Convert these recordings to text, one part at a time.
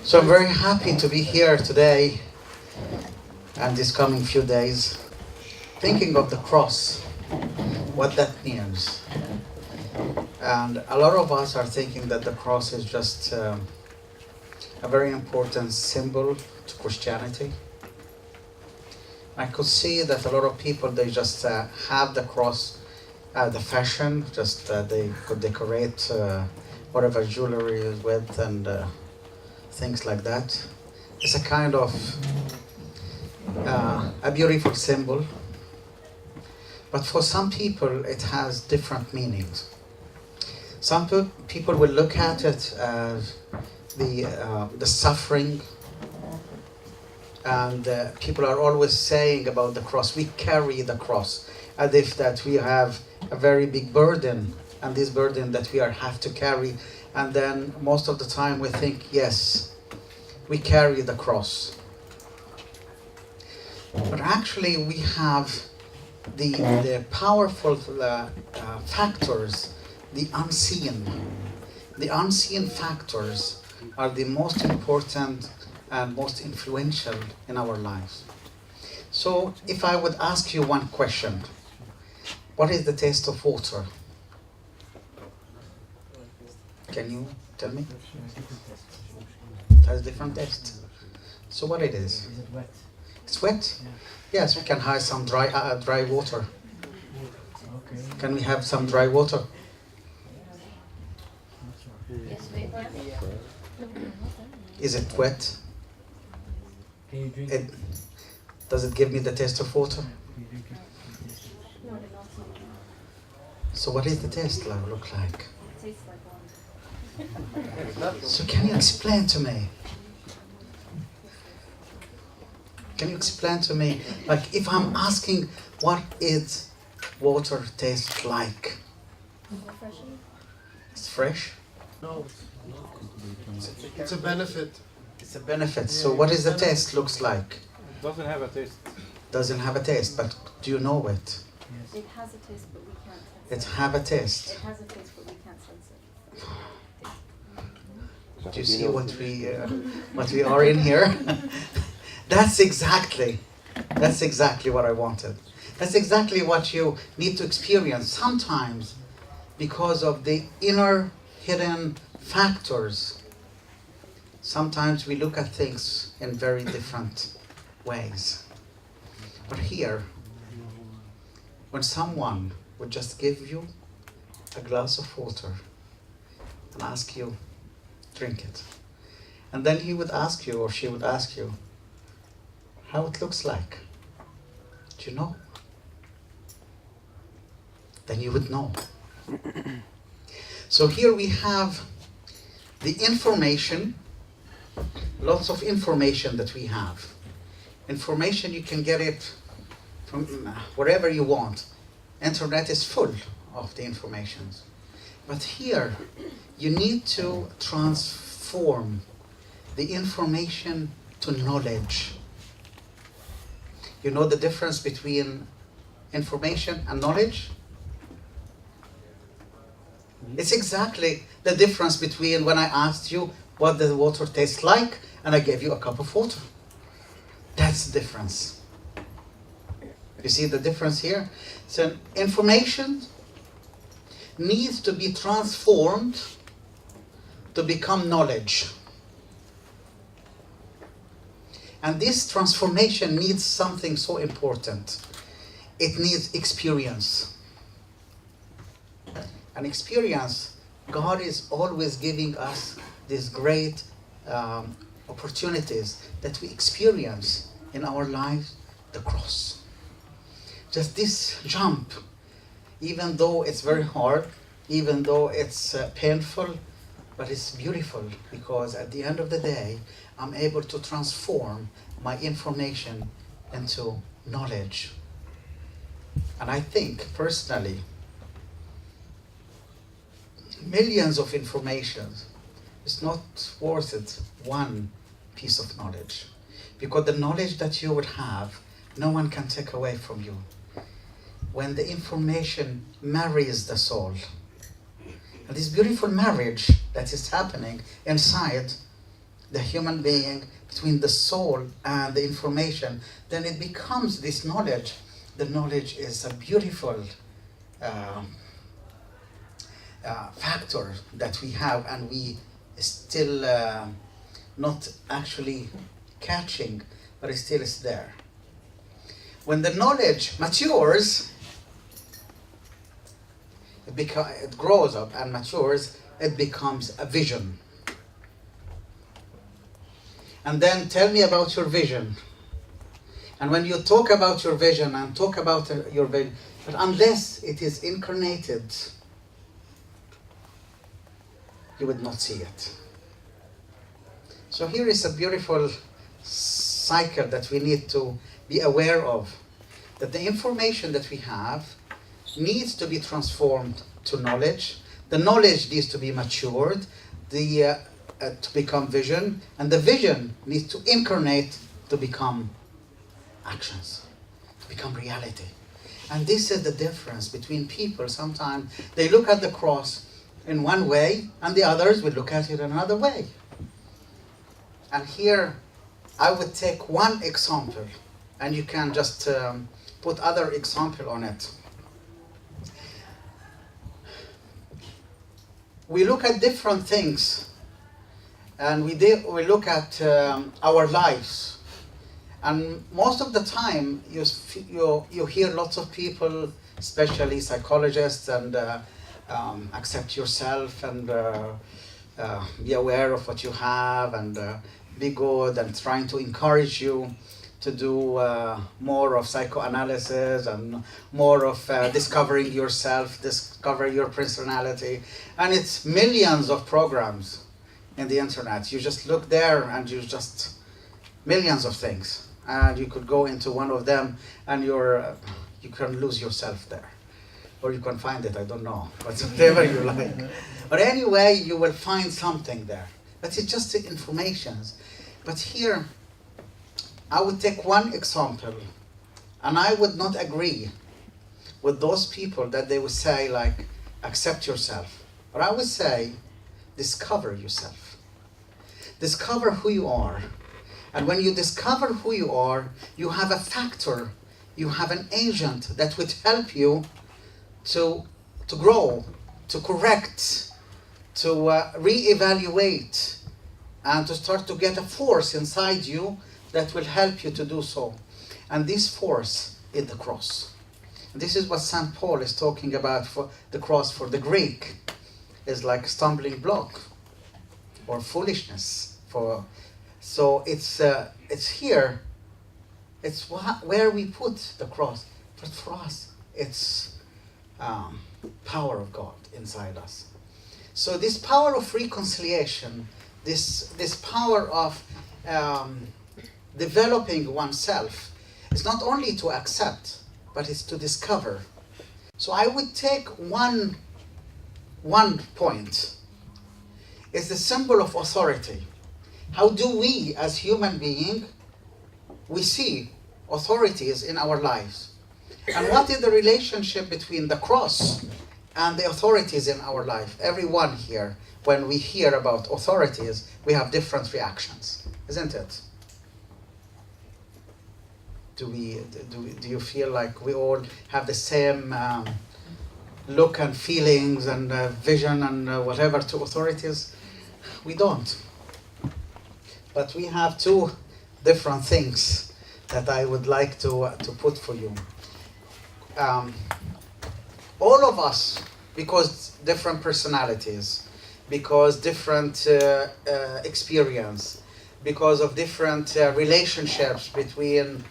So I'm very happy to be here today and these coming few days, thinking of the cross, what that means. And a lot of us are thinking that the cross is just a very important symbol to Christianity. I could see that a lot of people, they just have the cross, the fashion, just they could decorate whatever jewelry is with and things like that. It's a kind of a beautiful symbol, but for some people it has different meanings. Some people will look at it as the suffering, and people are always saying about the cross, we carry the cross, as if that we have a very big burden, and this burden that we have to carry. And then most of the time we think, yes, we carry the cross. But actually we have the powerful factors, the unseen. The unseen factors are the most important and most influential in our lives. So if I would ask you one question, what is the taste of water? Can you tell me? It has different taste. So what it is? Is it wet? It's wet? Yeah. Yes, we can have some dry water. Okay. Can we have some dry water? Yes, we can. Is it wet? Can you drink It, does it give me the taste of water? Can you drink it? So what is the taste look like? It tastes like one. So can you explain to me? Can you explain to me, like if I'm asking what is water taste like? Refreshing? It's fresh? No, it's a benefit. It's a benefit. So what is the taste looks like? It doesn't have a taste. Doesn't have a taste, but do you know it? Yes. It has a taste, but we can't sense It it. have a taste. It has a taste, but we can't sense it. Do you see what we are in here? That's exactly what I wanted. That's exactly what you need to experience. Sometimes, because of the inner hidden factors, sometimes we look at things in very different ways. But here, when someone would just give you a glass of water and ask you, drink it. And then he would ask you, or she would ask you, how it looks like. Do you know? Then you would know. So here we have the information, lots of information that we have. Information, you can get it from wherever you want. Internet is full of the information. But here, you need to transform the information to knowledge. You know the difference between information and knowledge? It's exactly the difference between when I asked you what the water tastes like and I gave you a cup of water. That's the difference. You see the difference here? So information needs to be transformed to become knowledge. And this transformation needs something so important. It needs experience. And experience, God is always giving us these great opportunities that we experience in our lives, the cross. Just this jump, even though it's very hard, even though it's painful, but it's beautiful because at the end of the day, I'm able to transform my information into knowledge. And I think, personally, millions of information is not worth it one piece of knowledge. Because the knowledge that you would have, no one can take away from you. When the information marries the soul, and this beautiful marriage that is happening inside, the human being, between the soul and the information, then it becomes this knowledge. The knowledge is a beautiful factor that we have, and we still not actually catching, but it still is there. When the knowledge matures, it grows up and matures, it becomes a vision. And then tell me about your vision. And when you talk about your vision and talk about your vision, but unless it is incarnated, you would not see it. So here is a beautiful cycle that we need to be aware of, that the information that we have needs to be transformed to knowledge. The knowledge needs to be matured, to become vision, and the vision needs to incarnate to become actions, to become reality. And this is the difference between people. Sometimes they look at the cross in one way, and the others will look at it another way. And here, I would take one example, and you can just put other example on it. We look at different things, and we look at our lives. And most of the time, you hear lots of people, especially psychologists, and accept yourself, and be aware of what you have, and be good, and trying to encourage you to do more of psychoanalysis and more of discovering yourself, discover your personality. And it's millions of programs in the internet. You just look there and you just, millions of things. And you could go into one of them and you can lose yourself there. Or you can find it, I don't know, but whatever you like. But anyway, you will find something there. But it's just the information. But here, I would take one example, and I would not agree with those people that they would say, like, accept yourself. But I would say, discover yourself. Discover who you are. And when you discover who you are, you have a factor, you have an agent that would help you to grow, to correct, to reevaluate, and to start to get a force inside you that will help you to do so. And this force is the cross. And this is what St. Paul is talking about for the cross. For the Greek is like a stumbling block or foolishness. So it's here. It's where we put the cross. But for us, it's power of God inside us. So this power of reconciliation, this power of developing oneself, is not only to accept, but it's to discover. So I would take one point. It's the symbol of authority. How do we, as human beings, we see authorities in our lives? And what is the relationship between the cross and the authorities in our life? Everyone here, when we hear about authorities, we have different reactions, isn't it? Do you feel like we all have the same look and feelings and vision and whatever to authorities? We don't. But we have two different things that I would like to put for you. All of us, because different personalities, because different experience, because of different relationships between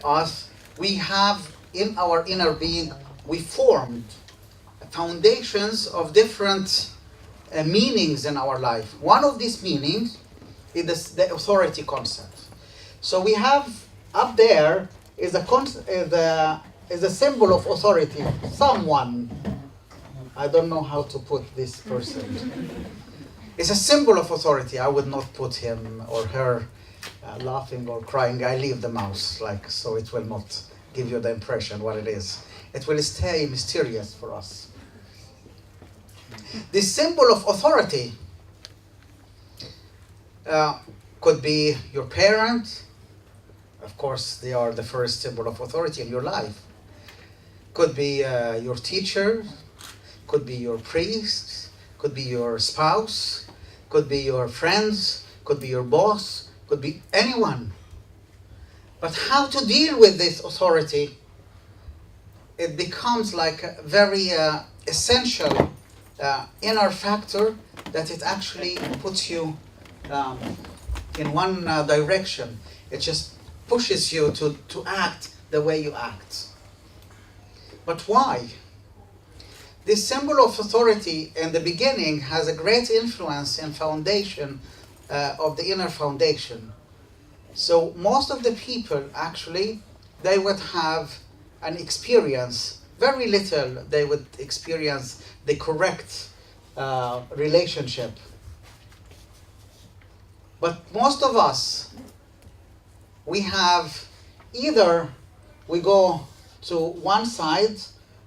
us, we have in our inner being, we formed foundations of different meanings in our life. One of these meanings is the authority concept. So we have up there is a symbol of authority. Someone, I don't know how to put this person. It's a symbol of authority. I would not put him or her laughing or crying. I leave the mouse, so it will not give you the impression what it is. It will stay mysterious for us. This symbol of authority Could be your parent. Of course, they are the first symbol of authority in your life. Could be your teacher. Could be your priest. Could be your spouse. Could be your friends. Could be your boss. Could be anyone. But how to deal with this authority? It becomes like a very essential inner factor that it actually puts you in one direction. It just pushes you to act the way you act. But why? This symbol of authority in the beginning has a great influence in foundation of the inner foundation. So most of the people actually, they would have an experience, very little they would experience the correct relationship. But most of us, we have either we go to one side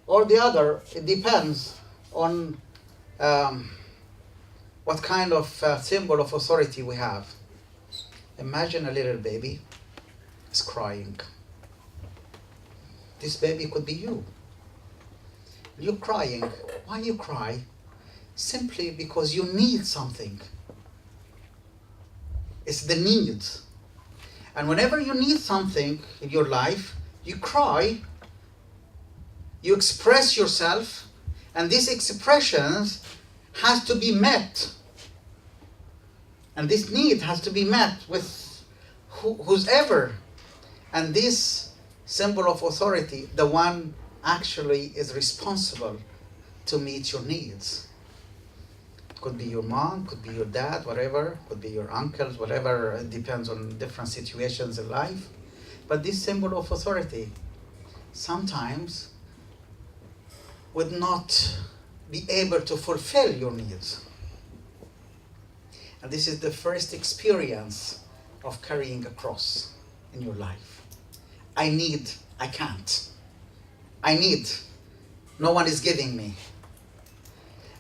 or the other. It depends on what kind of symbol of authority we have. Imagine a little baby is crying. This baby could be you. You're crying. Why you cry? Simply because you need something. It's the need. And whenever you need something in your life, you cry, you express yourself, and these expressions has to be met. And this need has to be met with whoever. And this symbol of authority, the one actually is responsible to meet your needs. Could be your mom, could be your dad, whatever, could be your uncles, whatever, it depends on different situations in life. But this symbol of authority sometimes would not be able to fulfill your needs. And this is the first experience of carrying a cross in your life. I need, I can't. I need, no one is giving me.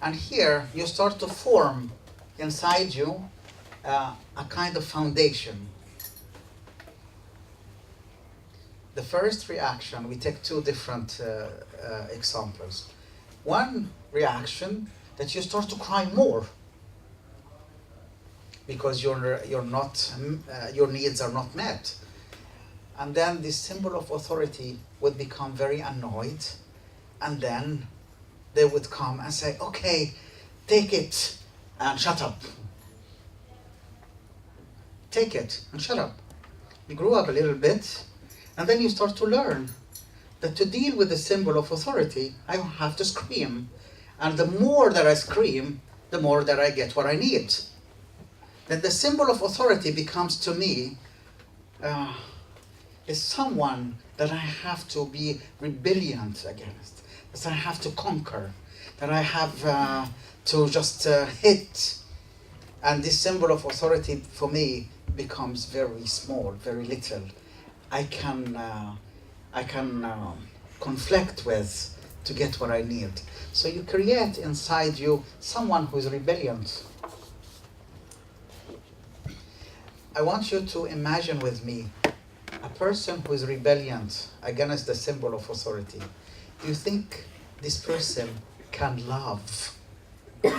And here you start to form inside you a kind of foundation. The first reaction, we take two different examples. One reaction, that you start to cry more because your needs are not met. And then this symbol of authority would become very annoyed, and then they would come and say, okay, take it and shut up. Take it and shut up. You grew up a little bit, and then you start to learn that to deal with the symbol of authority, I have to scream. And the more that I scream, the more that I get what I need. Then the symbol of authority becomes to me is someone that I have to be rebellious against, that I have to conquer, that I have to just hit. And this symbol of authority for me becomes very small, very little. I can conflict with to get what I need. So you create inside you someone who is rebellious. I want you to imagine with me a person who is rebellious against the symbol of authority. Do you think this person can love? Do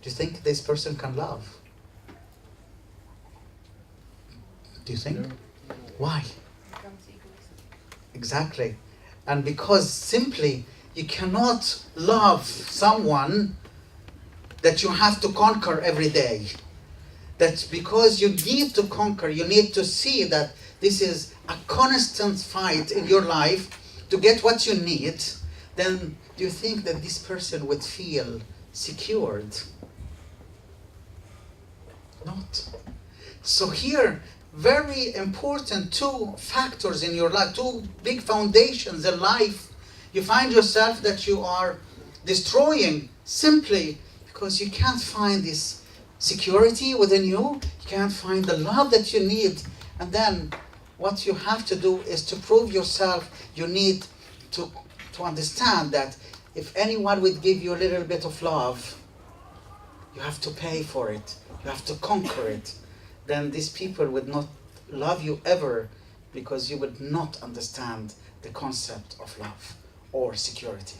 you think this person can love? Do you think? Why? Exactly. And because simply you cannot love someone that you have to conquer every day. That's because you need to conquer, you need to see that this is a constant fight in your life to get what you need. Then do you think that this person would feel secured? Not. So here, very important two factors in your life, two big foundations in life. You find yourself that you are destroying simply because you can't find this security within you. You can't find the love that you need. And then what you have to do is to prove yourself. You need to understand that if anyone would give you a little bit of love, you have to pay for it. You have to conquer it. Then these people would not love you ever, because you would not understand the concept of love or security.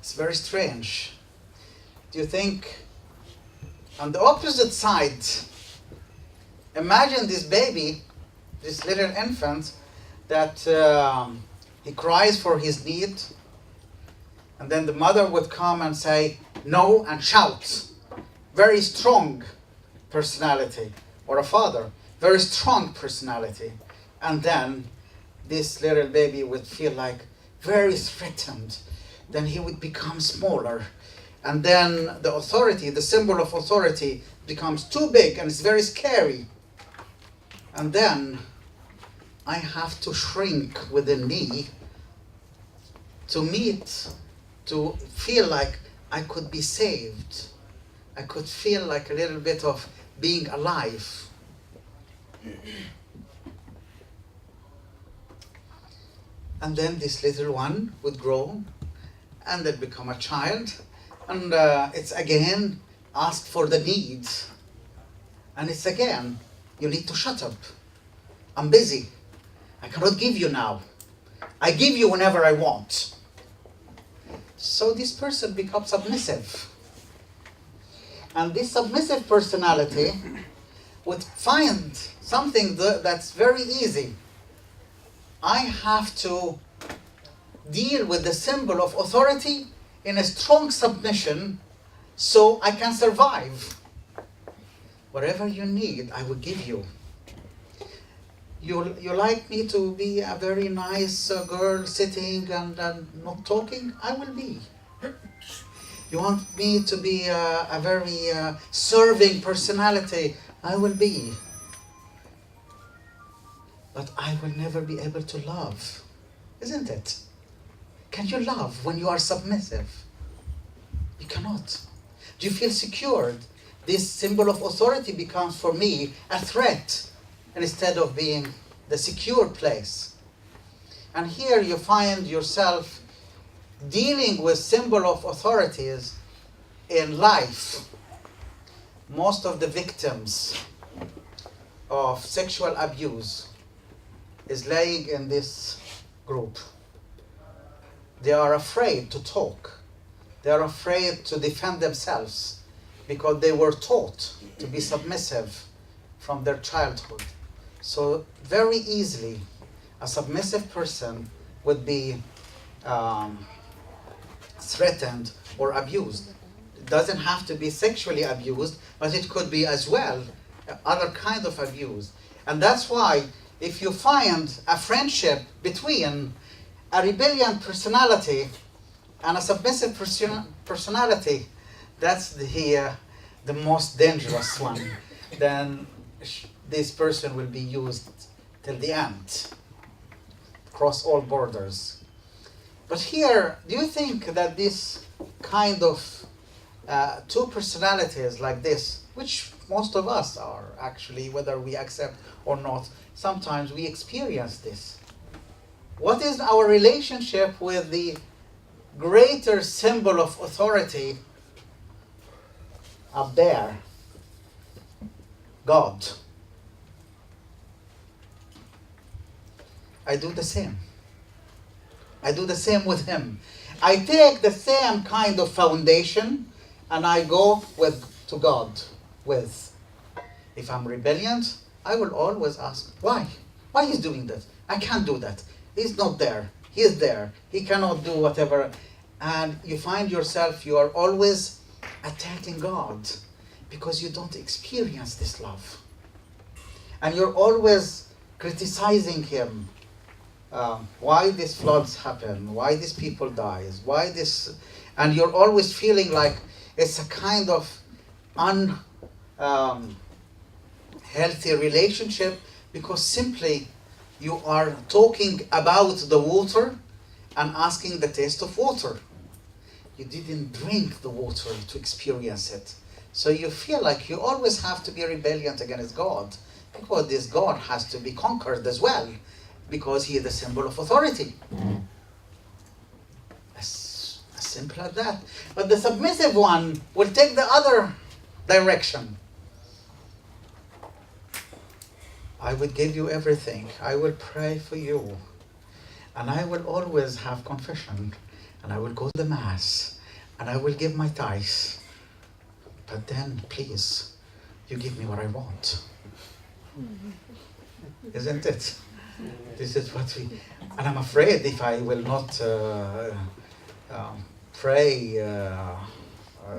It's very strange. Do you think, on the opposite side, imagine this baby, this little infant, that he cries for his need, and then the mother would come and say no and shout. Very strong personality. Or a father, very strong personality. And then this little baby would feel like very threatened. Then he would become smaller. And then the authority, the symbol of authority, becomes too big and it's very scary. And then I have to shrink within me to feel like I could be saved. I could feel like a little bit of being alive. And then this little one would grow and then become a child, and it's again asked for the needs, and it's again, you need to shut up. I'm busy. I cannot give you now. I give you whenever I want. So this person becomes submissive. And this submissive personality would find something that's very easy. I have to deal with the symbol of authority in a strong submission so I can survive. Whatever you need, I will give you. You like me to be a very nice girl sitting and not talking? I will be. You want me to be a very serving personality? I will be. But I will never be able to love. Isn't it? Can you love when you are submissive? You cannot. Do you feel secured? This symbol of authority becomes for me a threat instead of being the secure place. And here you find yourself dealing with symbol of authorities in life. Most of the victims of sexual abuse is laying in this group. They are afraid to talk. They are afraid to defend themselves because they were taught to be submissive from their childhood. So very easily, a submissive person would be threatened or abused. It doesn't have to be sexually abused, but it could be as well other kind of abuse. And that's why if you find a friendship between a rebellion personality and a submissive personality, that's the most dangerous one. Then this person will be used till the end, across all borders. But here, do you think that this kind of two personalities like this, which most of us are actually, whether we accept or not, sometimes we experience this. What is our relationship with the greater symbol of authority up there? God. I do the same. I do the same with him. I take the same kind of foundation and I go to God with. If I'm rebellious, I will always ask, why? Why he's doing that? I can't do that. He's not there. He is there. He cannot do whatever. And you find yourself, you are always attacking God because you don't experience this love. And you're always criticizing him. Why these floods happen? Why these people dies? Why this? And you're always feeling like it's a kind of healthy relationship because simply you are talking about the water and asking the taste of water. You didn't drink the water to experience it. So you feel like you always have to be rebellious against God because this God has to be conquered as well because he is the symbol of authority. As simple as that. But the submissive one will take the other direction. I will give you everything. I will pray for you. And I will always have confession. And I will go to the Mass. And I will give my tithes. But then, please, you give me what I want. Isn't it? This is what we... And I'm afraid if I will not pray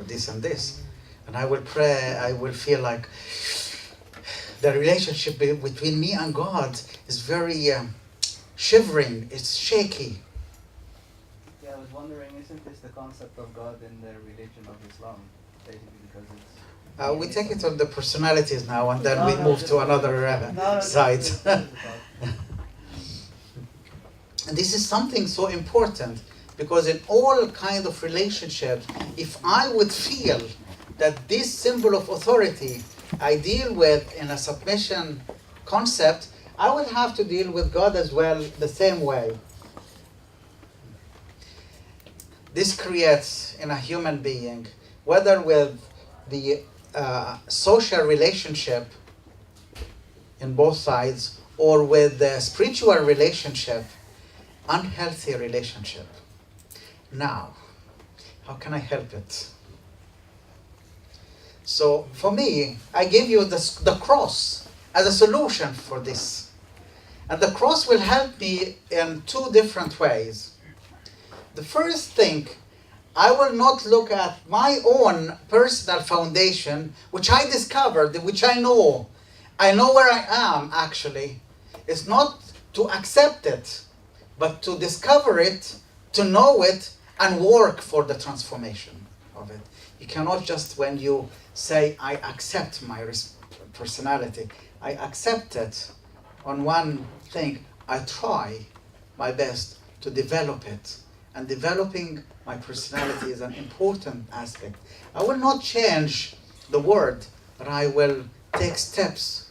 this and this, and I will pray, I will feel like the relationship between me and God is very shivering, it's shaky. Yeah, I was wondering, isn't this the concept of God in the religion of Islam? Basically because it's... We take it on the personalities now, and then we move to another side. And this is something so important, because in all kind of relationships, if I would feel that this symbol of authority I deal with in a submission concept, I would have to deal with God as well the same way. This creates in a human being, whether with the social relationship in both sides or with the spiritual relationship, unhealthy relationship. Now, how can I help it? So for me, I give you the cross as a solution for this. And the cross will help me in two different ways. The first thing, I will not look at my own personal foundation, which I discovered, which I know. I know where I am, actually. It's not to accept it, but to discover it, to know it, and work for the transformation of it. You cannot just, when you say, I accept my personality, I accept it on one thing, I try my best to develop it. And developing my personality is an important aspect. I will not change the word, but I will take steps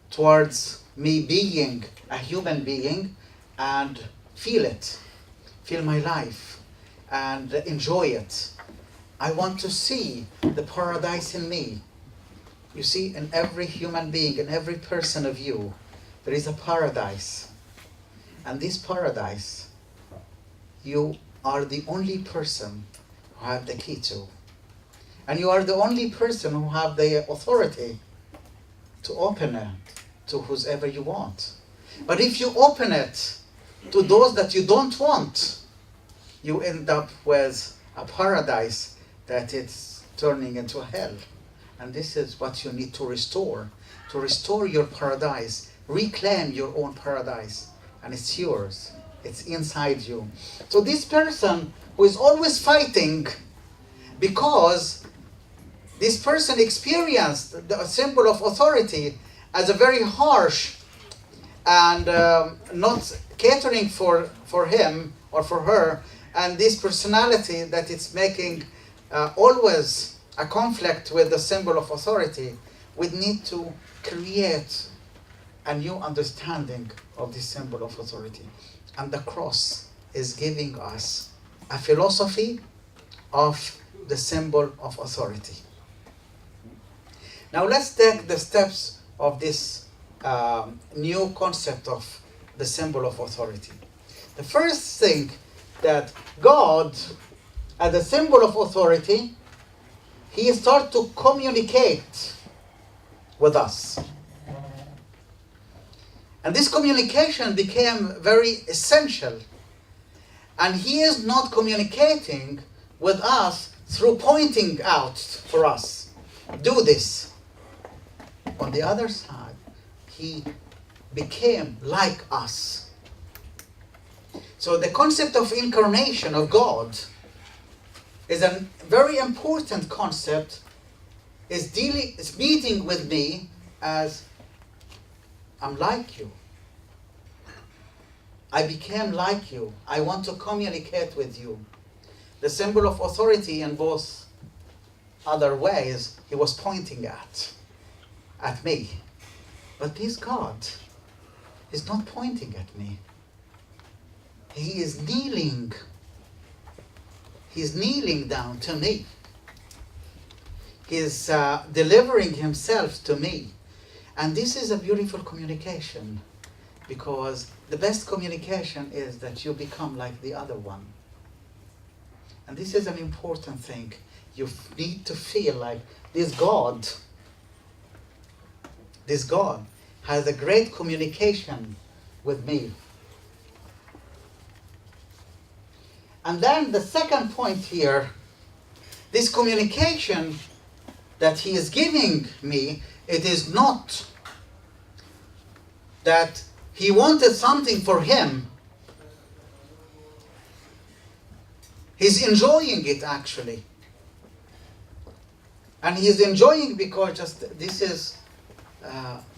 towards me being a human being and feel it, feel my life, and enjoy it. I want to see the paradise in me. You see, in every human being, in every person of you, there is a paradise. And this paradise, you are the only person who have the key to. And you are the only person who have the authority to open it to whoever you want. But if you open it to those that you don't want, you end up with a paradise that it's turning into a hell. And this is what you need to restore your paradise, reclaim your own paradise, and it's yours. It's inside you. So this person who is always fighting because this person experienced the symbol of authority as a very harsh and not catering for him or for her, and this personality that it's making always a conflict with the symbol of authority, we need to create a new understanding of this symbol of authority. And the cross is giving us a philosophy of the symbol of authority. Now let's take the steps of this new concept of the symbol of authority. The first thing, that God, as a symbol of authority, He started to communicate with us. And this communication became very essential. And He is not communicating with us through pointing out for us, do this. On the other side, He became like us. So the concept of incarnation of God is a very important concept. It's meeting with me as I'm like you. I became like you. I want to communicate with you. The symbol of authority in both other ways, He was pointing at me. But this God is not pointing at me. He is kneeling. He's kneeling down to me. He's delivering himself to me. And this is a beautiful communication, because the best communication is that you become like the other one. And this is an important thing. You need to feel like this God has a great communication with me. And then the second point here, this communication that he is giving me, it is not that he wanted something for him. He's enjoying it actually. And he's enjoying because just this is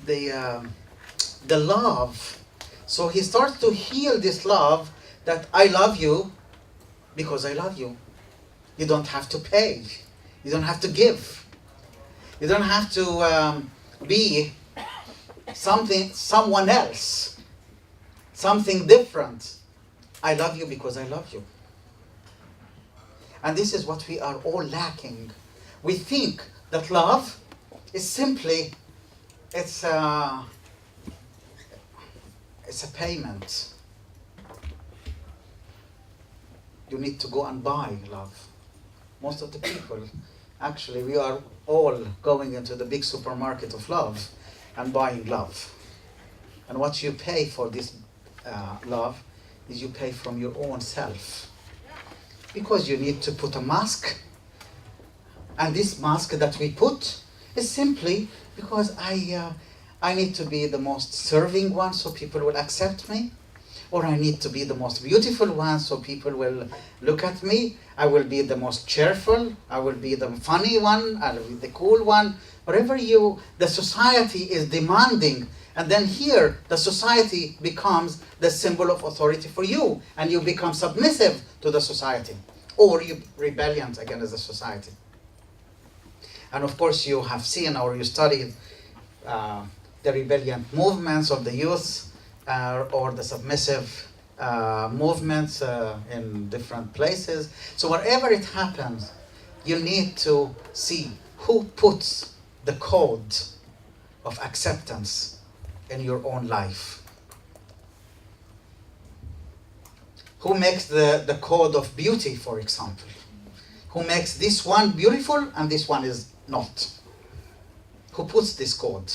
the love. So he starts to heal this love, that I love you because I love you. You don't have to pay. You don't have to give. You don't have to be someone else, something different. I love you because I love you. And this is what we are all lacking. We think that love is simply, it's a payment. You need to go and buy love. Most of the people, actually, we are all going into the big supermarket of love and buying love. And what you pay for this love is you pay from your own self. Because you need to put a mask. And this mask that we put is simply because I need to be the most serving one so people will accept me. Or I need to be the most beautiful one so people will look at me. I will be the most cheerful. I will be the funny one. I will be the cool one. Whatever the society is demanding. And then here, the society becomes the symbol of authority for you. And you become submissive to the society. Or you rebellion against the society. And of course, you have seen or you studied the rebellion movements of the youth. Or the submissive movements in different places. So wherever it happens, you need to see who puts the code of acceptance in your own life. Who makes the code of beauty, for example? Who makes this one beautiful and this one is not? Who puts this code?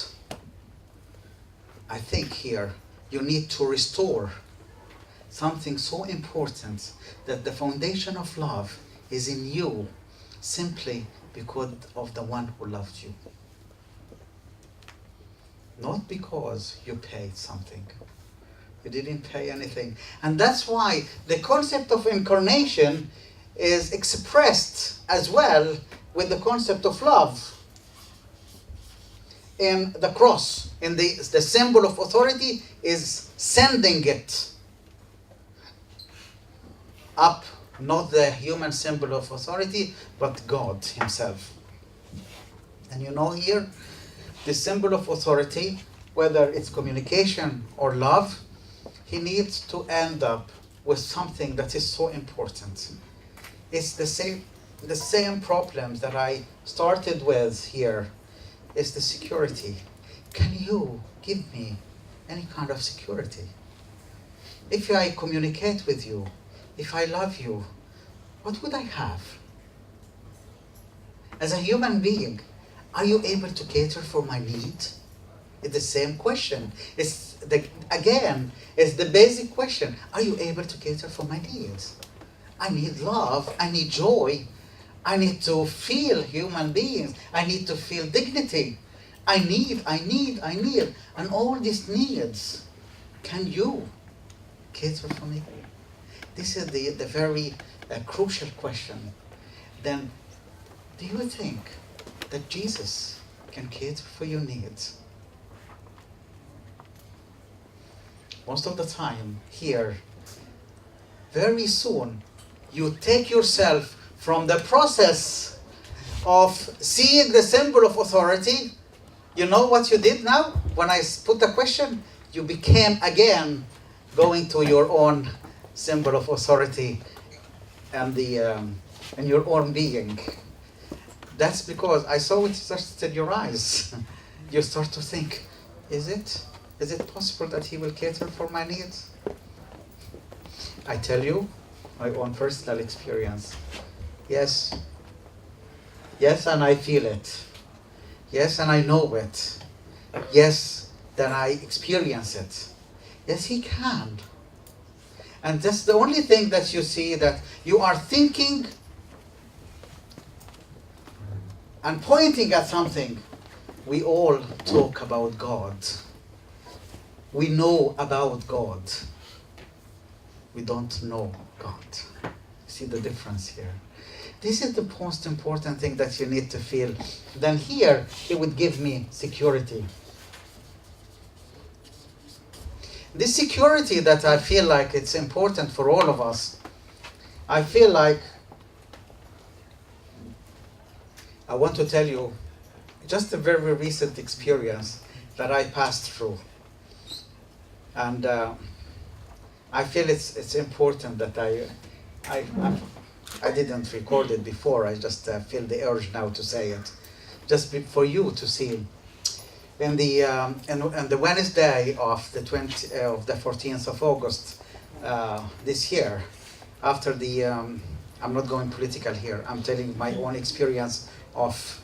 I think here you need to restore something so important, that the foundation of love is in you simply because of the one who loved you. Not because you paid something. You didn't pay anything. And that's why the concept of incarnation is expressed as well with the concept of love. In the cross, in the symbol of authority is sending it up, not the human symbol of authority, but God himself. And you know here, the symbol of authority, whether it's communication or love, he needs to end up with something that is so important. It's the same problems that I started with here. Is the security. Can you give me any kind of security? If I communicate with you, if I love you, what would I have? As a human being, are you able to cater for my need? It's the same question. It's the basic question. Are you able to cater for my needs? I need love. I need joy. I need to feel human beings. I need to feel dignity. I need. And all these needs, can you cater for me? This is the very crucial question. Then, do you think that Jesus can cater for your needs? Most of the time, here, very soon, you take yourself from the process of seeing the symbol of authority. You know what you did now? When I put the question, you became again going to your own symbol of authority and your own being. That's because I saw it just in your eyes. You start to think, is it possible that he will cater for my needs? I tell you, my own personal experience. Yes. Yes, and I feel it. Yes, and I know it. Yes, then I experience it. Yes, he can. And that's the only thing that you see, that you are thinking and pointing at something. We all talk about God. We know about God. We don't know God. See the difference here? This is the most important thing that you need to feel. Then here, it would give me security. This security that I feel like it's important for all of us, I feel like I want to tell you just a very recent experience that I passed through. And I feel it's important that I didn't record it before. I just feel the urge now to say it, just for you to see. In the Wednesday of the 14th of August this year, after the I'm not going political here. I'm telling my own experience of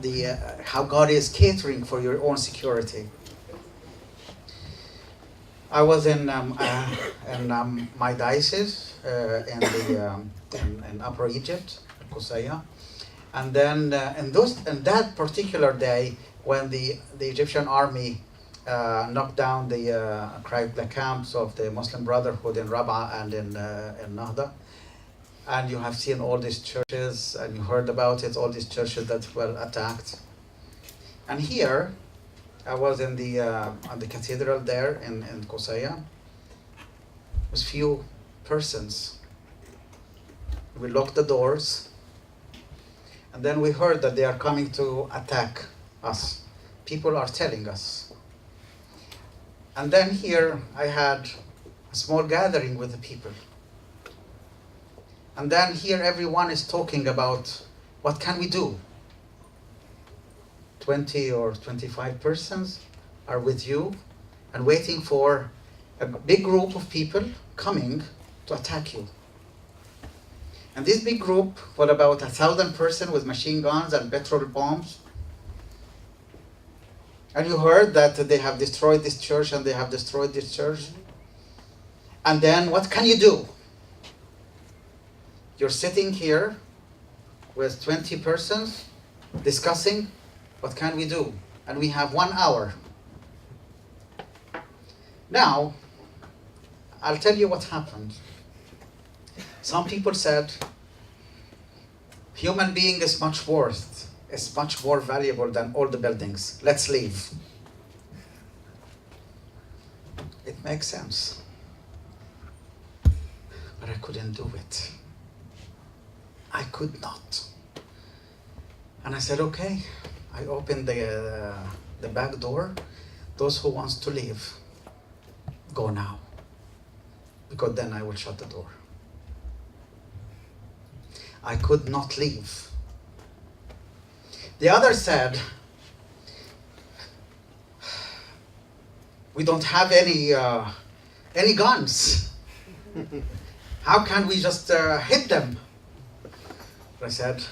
the how God is catering for your own security. I was in my diocese in Upper Egypt, Kusaya, and then in that particular day when the Egyptian army knocked down the camps of the Muslim Brotherhood in Rabaa and in Nahda, and you have seen all these churches and you heard about it, all these churches that were attacked. And here I was in the cathedral there in Kusaya. With few persons. We locked the doors, and then we heard that they are coming to attack us. People are telling us. And then here I had a small gathering with the people. And then here everyone is talking about what can we do? 20 or 25 persons are with you and waiting for a big group of people coming to attack you. And this big group was about 1,000 persons with machine guns and petrol bombs. And you heard that they have destroyed this church and they have destroyed this church. And then what can you do? You're sitting here with 20 persons discussing what can we do? And we have 1 hour. Now, I'll tell you what happened. Some people said, human being is much more valuable than all the buildings. Let's leave. It makes sense. But I couldn't do it. I could not. And I said, okay. I opened the back door. Those who wants to leave, go now. Because then I will shut the door. I could not leave. The other said, we don't have any guns. How can we just hit them? I said,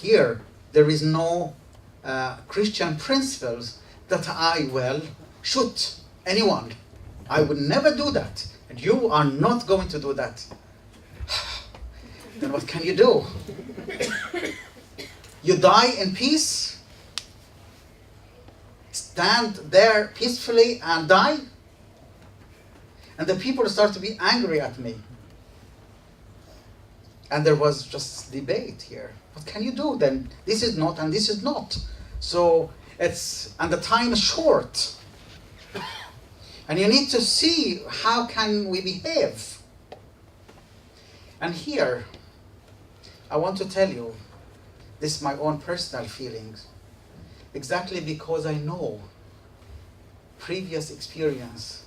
here there is no Christian principles that I will shoot anyone. I would never do that. And you are not going to do that. Then what can you do? You die in peace? Stand there peacefully and die? And the people start to be angry at me. And there was just debate here. What can you do then? This is not and this is not. So and the time is short. And you need to see how can we behave. And here, I want to tell you, this is my own personal feelings. Exactly because I know previous experience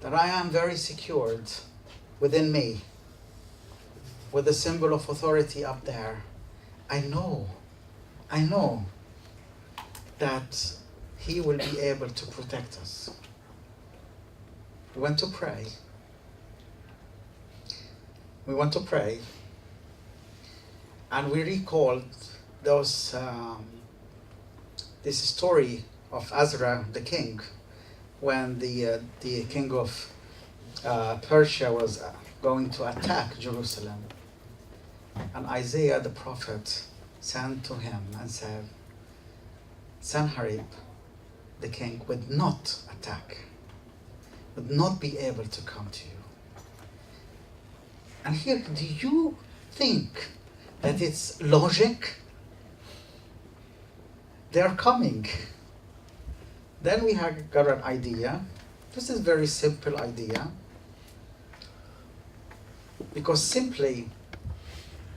that I am very secured within me with the symbol of authority up there. I know that He will be able to protect us. We want to pray. And we recalled this story of Azra the king, when the king of Persia was going to attack Jerusalem. And Isaiah the prophet sent to him and said, Sanherib, the king, would not attack, would not be able to come to you. And here, do you think that it's logic? They are coming. Then we have got an idea. This is a very simple idea. Because simply,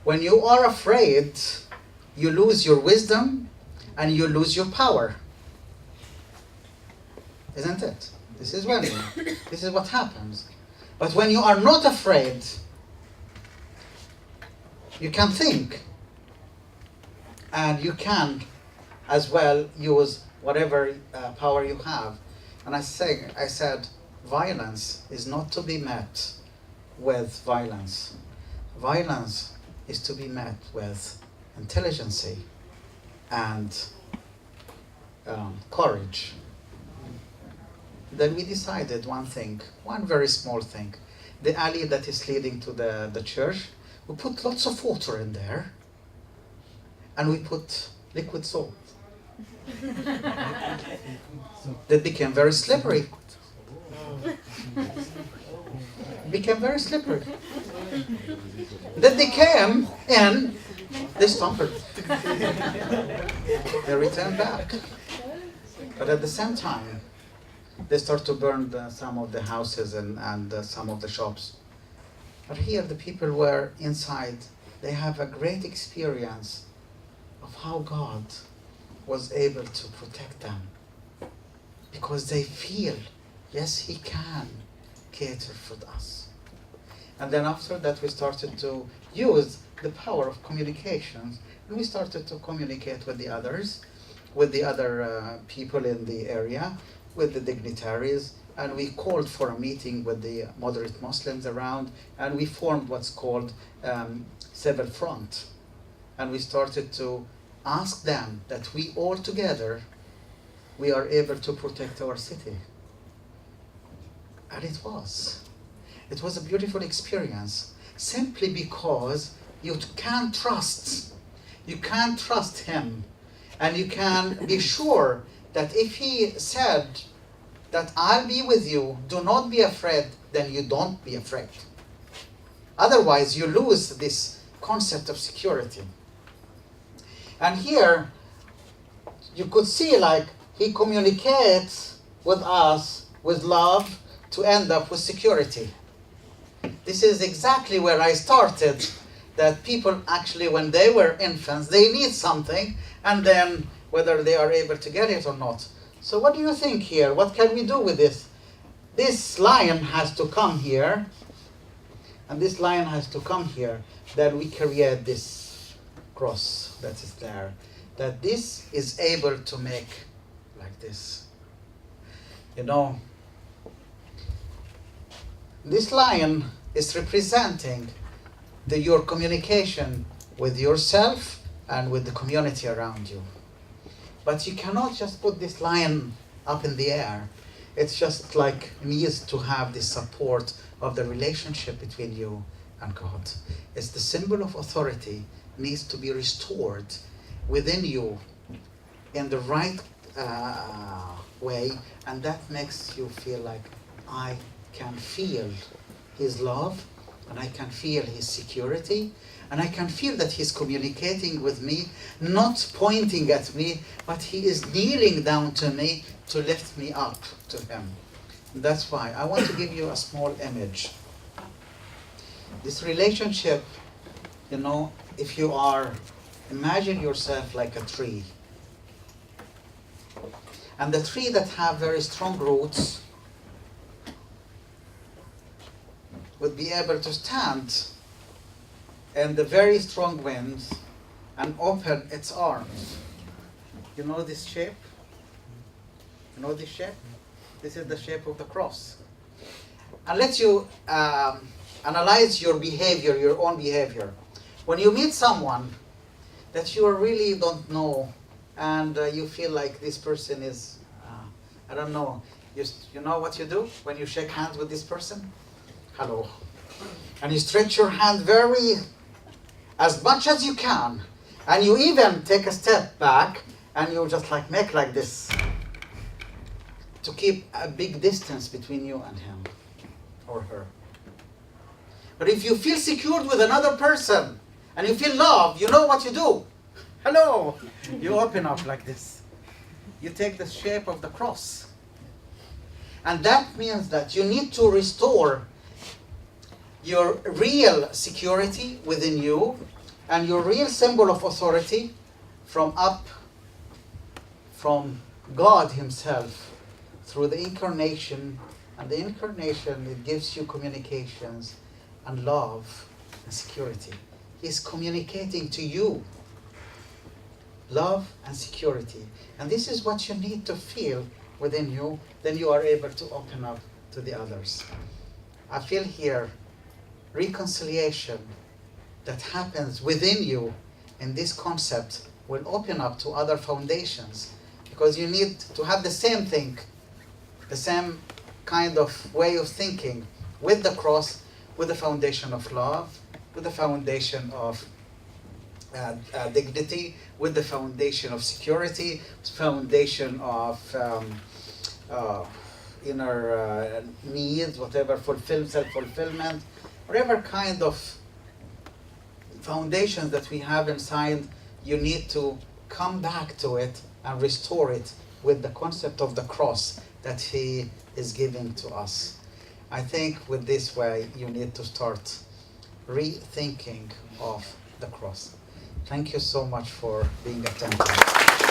when you are afraid, you lose your wisdom and you lose your power. Isn't it? This is what happens. But when you are not afraid, you can think. And you can as well use whatever power you have. And I said, violence is not to be met with violence. Violence is to be met with intelligence and courage. Then we decided one very small thing. The alley that is leading to the church, we put lots of water in there, and we put liquid salt. That became very slippery. Then they came in, they stumbled. They returned back. But at the same time, they start to burn some of the houses and some of the shops. But here the people were inside. They have a great experience of how God was able to protect them. Because they feel, yes, He can cater for us. And then after that we started to use the power of communications. And we started to communicate with the others, with the other people in the area, with the dignitaries, and we called for a meeting with the moderate Muslims around, and we formed what's called Civil Front. And we started to ask them that we all together, we are able to protect our city. And it was a beautiful experience, simply because you can't trust Him, and you can be sure that if He said that I'll be with you, do not be afraid, then you don't be afraid. Otherwise, you lose this concept of security. And here, you could see like He communicates with us with love to end up with security. This is exactly where I started, that people actually, when they were infants, they need something, and then whether they are able to get it or not. So what do you think here? What can we do with this? This lion has to come here, and this lion has to come here, that we create this cross that is there, that this is able to make like this. You know, this lion is representing your communication with yourself and with the community around you. But you cannot just put this lion up in the air. It's just like it needs to have the support of the relationship between you and God. It's the symbol of authority needs to be restored within you in the right way, and that makes you feel like I can feel His love, and I can feel His security, and I can feel that He's communicating with me, not pointing at me, but He is kneeling down to me to lift me up to Him. That's why I want to give you a small image. This relationship, you know, if you are, imagine yourself like a tree. And the tree that have very strong roots would be able to stand in the very strong winds and open its arms. You know this shape? You know this shape? This is the shape of the cross. And let you analyze your behavior, your own behavior. When you meet someone that you really don't know, and you feel like this person is, I don't know, you know what you do when you shake hands with this person? Hello. And you stretch your hand as much as you can, and you even take a step back, and you just like make like this to keep a big distance between you and him or her. But if you feel secured with another person, and you feel love, you know what you do. Hello. You open up like this. You take the shape of the cross. And that means that you need to restore your real security within you and your real symbol of authority from God Himself through the incarnation. And the incarnation, it gives you communications and love and security. He's communicating to you love and security. And this is what you need to feel within you. Then you are able to open up to the others. I feel here reconciliation that happens within you in this concept will open up to other foundations, because you need to have the same thing, the same kind of way of thinking with the cross, with the foundation of love, with the foundation of dignity, with the foundation of security, foundation of inner needs, whatever, self-fulfillment, whatever kind of foundations that we have inside, you need to come back to it and restore it with the concept of the cross that He is giving to us. I think with this way, you need to start rethinking of the cross. Thank you so much for being attentive.